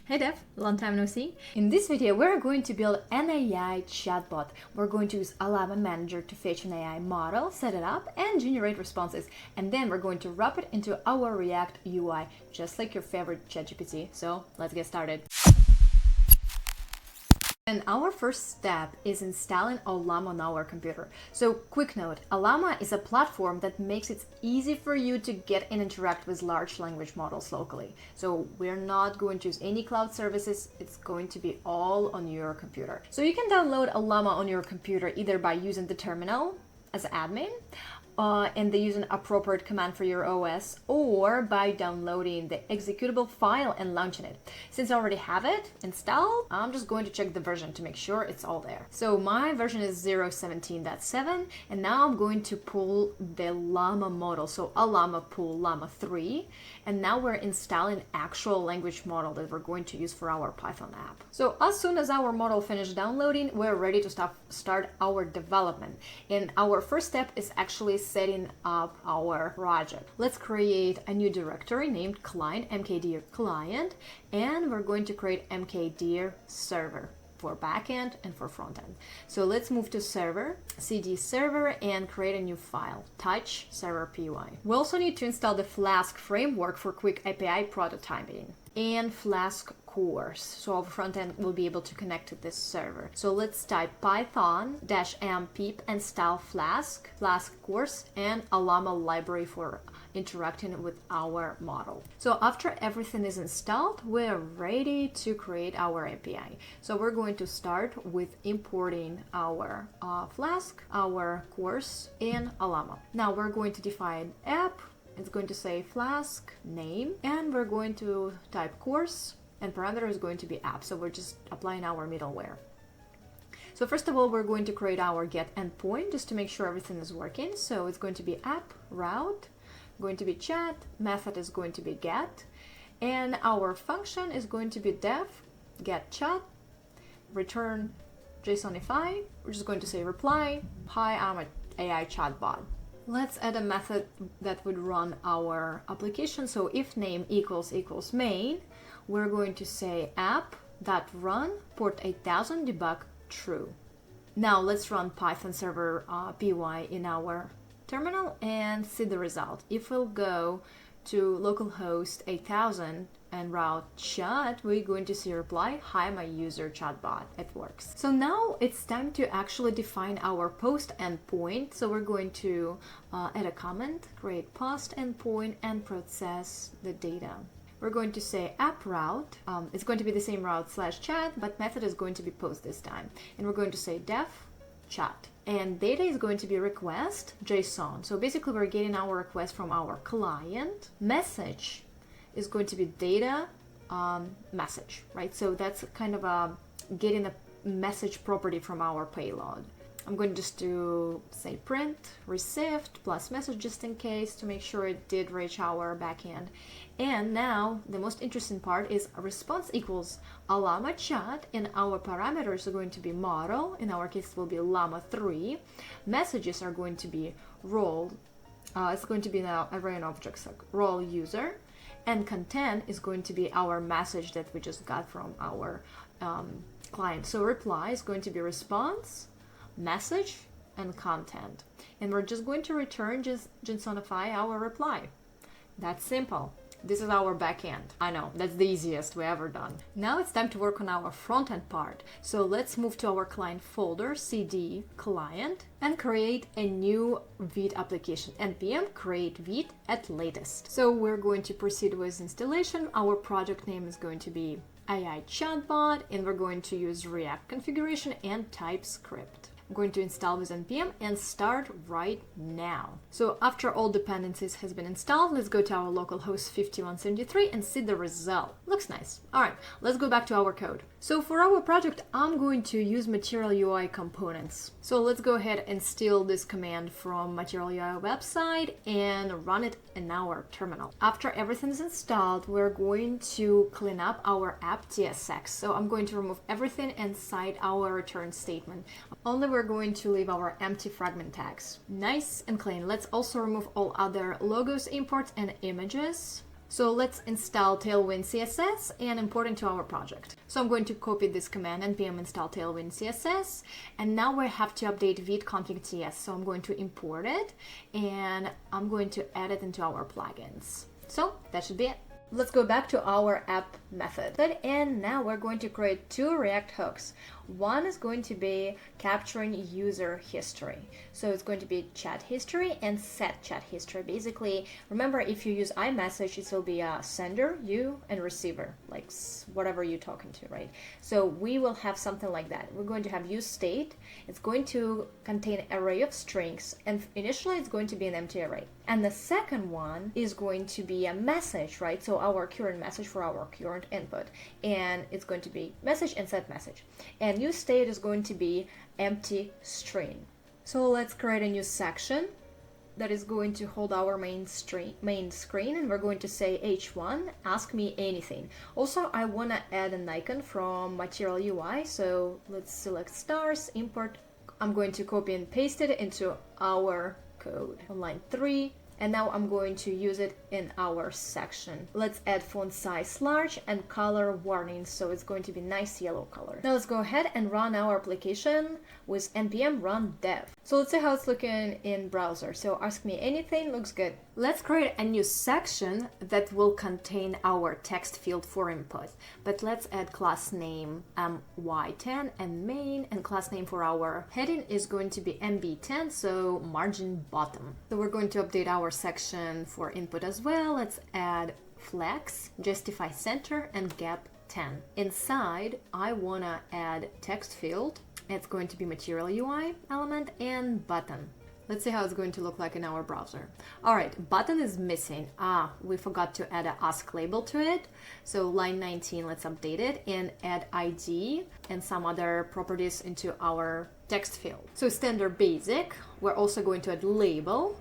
Hey Dev, long time no see. In this video, we're going to build an AI chatbot. We're going to use Ollama Manager to fetch an AI model, set it up, and generate responses. And then we're going to wrap it into our React UI, just like your favorite ChatGPT. So let's get started. And our first step is installing Ollama on our computer. So quick note, Ollama is a platform that makes it easy for you to get and interact with large language models locally. So we're not going to use any cloud services. It's going to be all on your computer. So you can download Ollama on your computer either by using the terminal as admin, and they use an appropriate command for your OS, or by downloading the executable file and launching it. Since I already have it installed, I'm just going to check the version to make sure it's all there. So my version is 0.17.7, and now I'm going to pull the Llama model, so Ollama pull Llama3, and now we're installing actual language model that we're going to use for our Python app. So as soon as our model finished downloading, we're ready to start our development. And our first step is actually setting up our project. Let's create a new directory named client, mkdir client, and we're going to create mkdir server for backend and for frontend. So let's move to server, cd server, and create a new file, touch server py. We also need to install the Flask framework for quick API prototyping and Flask course, so our frontend will be able to connect to this server. So let's type python-m pip and install Flask course, and Ollama library for interacting with our model. So after everything is installed, we're ready to create our API. So we're going to start with importing our Flask, our course, and Ollama. Now we're going to define app. It's going to say Flask name, and we're going to type course, and parameter is going to be app. So we're just applying our middleware. So first of all, we're going to create our get endpoint just to make sure everything is working. So it's going to be app route, going to be chat, method is going to be get, and our function is going to be def get chat, return JSONify. We're just going to say reply, hi, I'm an AI chatbot. Let's add a method that would run our application. So if name equals main, we're going to say app.run port 8000 debug true. Now let's run Python server py in our terminal and see the result. If we'll go to localhost 8000 and route chat, we're going to see a reply, hi, my user chatbot. It works. So now it's time to actually define our post endpoint. So we're going to add a comment, create post endpoint, and process the data. We're going to say app route. It's going to be the same route /chat, but method is going to be post this time. And we're going to say def chat. And data is going to be request JSON. So basically we're getting our request from our client. Message is going to be data message, right? So that's kind of getting a message property from our payload. I'm going just to say print received plus message just in case to make sure it did reach our backend. And now the most interesting part is a response equals Ollama chat, and our parameters are going to be model. In our case, it will be Llama3. Messages are going to be role. It's going to be now array and objects like role user, and content is going to be our message that we just got from our client. So reply is going to be response, message, and content, and we're just going to return JSONify our reply. That's simple. This is our backend. I know, that's the easiest we ever done. Now it's time to work on our frontend part. So let's move to our client folder, cd client, and create a new Vite application. npm create Vite at latest. So we're going to proceed with installation. Our project name is going to be AI chatbot, and we're going to use React configuration and TypeScript. I'm going to install with npm and start right now. So after all dependencies has been installed, let's go to our localhost 5173 and see the result. Looks nice. All right, let's go back to our code. So for our project, I'm going to use Material UI components. So let's go ahead and steal this command from Material UI website and run it in our terminal. After everything is installed, we're going to clean up our app TSX. So I'm going to remove everything inside our return statement. Only we're going to leave our empty fragment tags. Nice and clean. Let's also remove all other logos, imports, and images. So let's install Tailwind CSS and import into our project. So I'm going to copy this command, npm install Tailwind CSS, and now we have to update vidconfig.ts. So I'm going to import it and I'm going to add it into our plugins. So that should be it. Let's go back to our app method. And now we're going to create two React hooks. One is going to be capturing user history. So it's going to be chat history and set chat history. Basically, remember, if you use iMessage, it will be a sender, you, and receiver, like whatever you're talking to, right? So we will have something like that. We're going to have use state. It's going to contain an array of strings, and initially it's going to be an empty array. And the second one is going to be a message, right? So our current message for our current input, and it's going to be message and set message. And new state is going to be empty string. So let's create a new section that is going to hold our main screen, and we're going to say h1 ask me anything. Also, I want to add an icon from material UI, so let's select stars, import. I'm going to copy and paste it into our code on line 3. And now I'm going to use it in our section. Let's add font size large and color warnings, so it's going to be nice yellow color. Now let's go ahead and run our application with npm run dev. So let's see how it's looking in browser. So ask me anything looks good. Let's create a new section that will contain our text field for input. But let's add class name my10 and main, and class name for our heading is going to be mb10, so margin bottom. So we're going to update our section for input as well. Let's add flex, justify center, and gap 10. Inside, I want to add text field. It's going to be material UI element and button. Let's see how it's going to look like in our browser. All right, button is missing. We forgot to add an ask label to it. So line 19, let's update it and add ID and some other properties into our text field. So standard basic, we're also going to add label.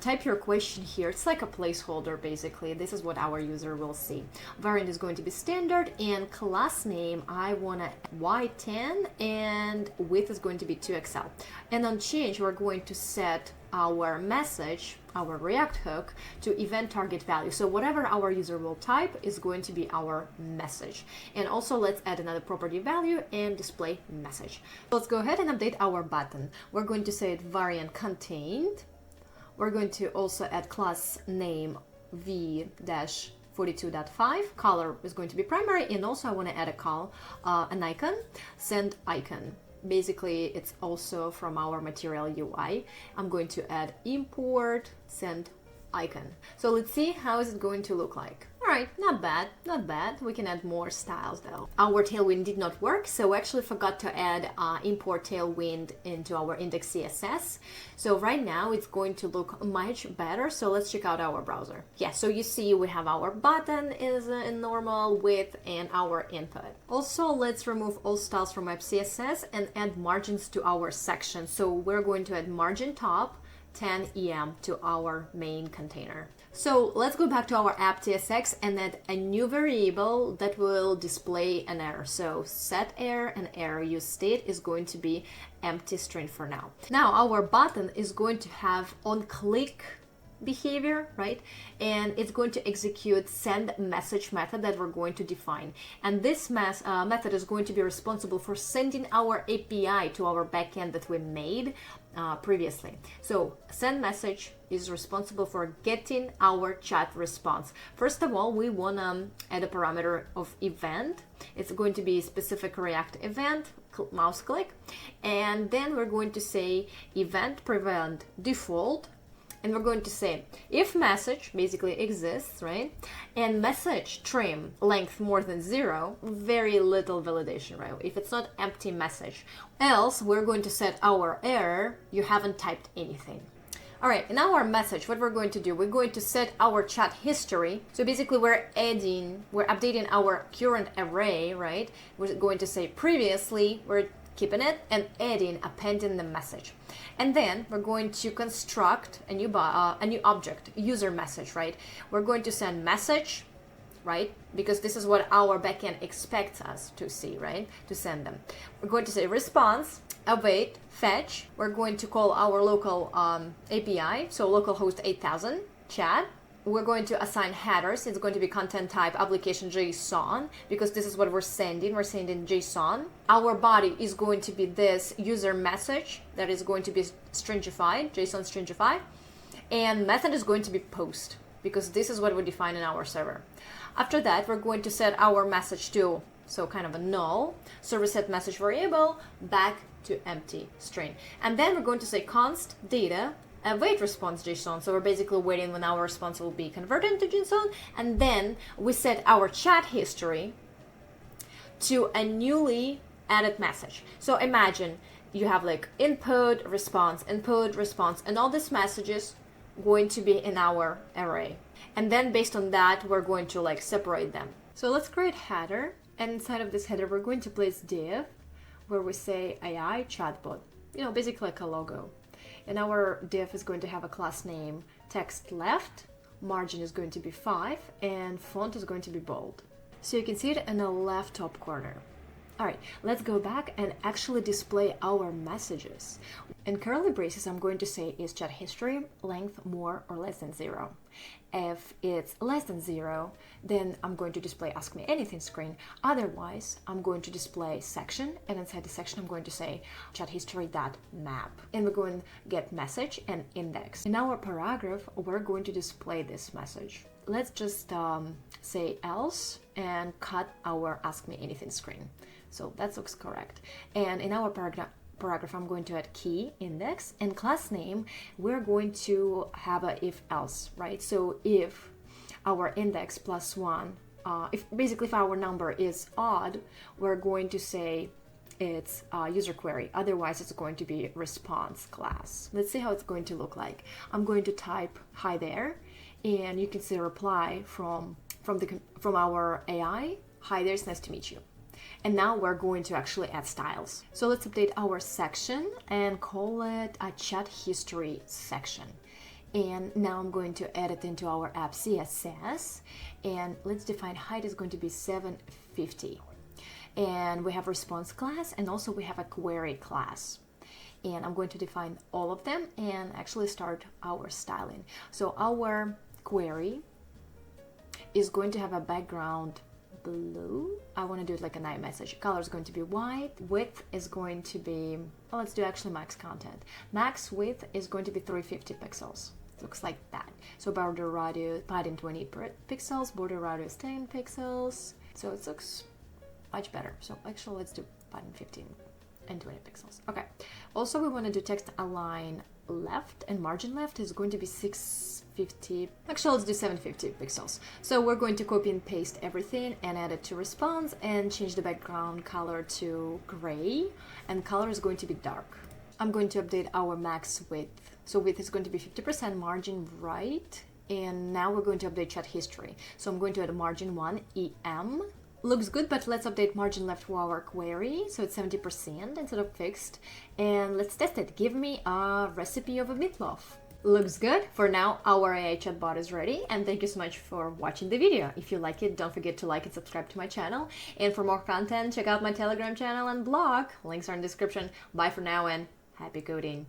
Type your question here. It's like a placeholder, basically. This is what our user will see. Variant is going to be standard, and class name, I want to y10, and width is going to be 2xl. And on change, we're going to set our message, our React hook, to event target value. So whatever our user will type is going to be our message. And also let's add another property value and display message. Let's go ahead and update our button. We're going to say variant contained. We're going to also add class name v-42.5. Color is going to be primary, and also I want to add an icon, send icon. Basically, it's also from our material UI. I'm going to add import send icon. So let's see how is it going to look like. All right, not bad, not bad. We can add more styles though. Our Tailwind did not work, so we actually forgot to add import Tailwind into our index CSS. So right now it's going to look much better. So let's check out our browser. Yeah, so you see we have our button is in normal width and our input. Also, let's remove all styles from app CSS and add margins to our section. So we're going to add margin top 10 em to our main container. So let's go back to our app TSX and add a new variable that will display an error. So set error and error use state is going to be empty string for now. Now our button is going to have on click behavior, right? And it's going to execute send message method that we're going to define. And this method is going to be responsible for sending our API to our backend that we made previously. So send message is responsible for getting our chat response. First of all, we want to add a parameter of event. It's going to be a specific React event, mouse click. And then we're going to say event prevent default. And we're going to say if message basically exists, right? And message trim length more than 0, very little validation, right? If it's not empty message. Else, we're going to set our error, you haven't typed anything. All right, in our message, what we're going to do, we're going to set our chat history. So basically we're updating our current array, right? We're going to say previously, we're keeping it and appending the message. And then we're going to construct a new object, user message, right? We're going to send message, right? Because this is what our backend expects us to see, right? To send them. We're going to say response, await, fetch. We're going to call our local API, so localhost 8000 chat we're going to assign headers. It's going to be content type application JSON, because this is what we're sending. We're sending JSON. Our body is going to be this user message that is going to be stringified, JSON stringified. And method is going to be post, because this is what we define in our server. After that, we're going to set our message to, so kind of a null, server set message variable, back to empty string. And then we're going to say const data await response JSON. So we're basically waiting when our response will be converted into JSON. And then we set our chat history to a newly added message. So imagine you have like input, response, and all these messages going to be in our array. And then based on that, we're going to like separate them. So let's create header. And inside of this header, we're going to place div where we say AI chatbot, basically like a logo. And our div is going to have a class name, text left, margin is going to be 5, and font is going to be bold. So you can see it in the left top corner. All right, let's go back and actually display our messages. In curly braces, I'm going to say is chat history length more or less than 0. If it's less than 0, then I'm going to display ask me anything screen. Otherwise, I'm going to display section, and inside the section, I'm going to say chat history.map. And we're going to get message and index. In our paragraph, we're going to display this message. Let's just say else and cut our ask me anything screen. So that looks correct. And in our paragraph, I'm going to add key, index, and class name. We're going to have a if else, right? So if our index plus 1, if our number is odd, we're going to say it's user query. Otherwise, it's going to be response class. Let's see how it's going to look like. I'm going to type hi there, and you can see a reply from our AI. Hi there, it's nice to meet you. And now we're going to actually add styles. So let's update our section and call it a chat history section. And now I'm going to add it into our app CSS. And let's define height is going to be 750. And we have response class, and also we have a query class. And I'm going to define all of them and actually start our styling. So our query is going to have a background blue. I want to do it like a night message. Color is going to be white. Width is going to be, well, let's do actually max content. Max width is going to be 350 pixels. Looks like that. So border radius, padding 20 pixels, border radius 10 pixels. So it looks much better. So actually let's do padding 15 and 20 pixels. Okay. Also we want to do text align left, and margin left is going to be 650. Actually, let's do 750 pixels. So we're going to copy and paste everything and add it to response and change the background color to gray, and color is going to be dark. I'm going to update our max width. So width is going to be 50%, margin right, and now we're going to update chat history. So I'm going to add a margin 1 EM. Looks good, but let's update margin left for our query. So it's 70% instead of fixed. And let's test it. Give me a recipe of a meatloaf. Looks good. For now, our AI chatbot is ready. And thank you so much for watching the video. If you like it, don't forget to like and subscribe to my channel. And for more content, check out my Telegram channel and blog. Links are in the description. Bye for now and happy coding.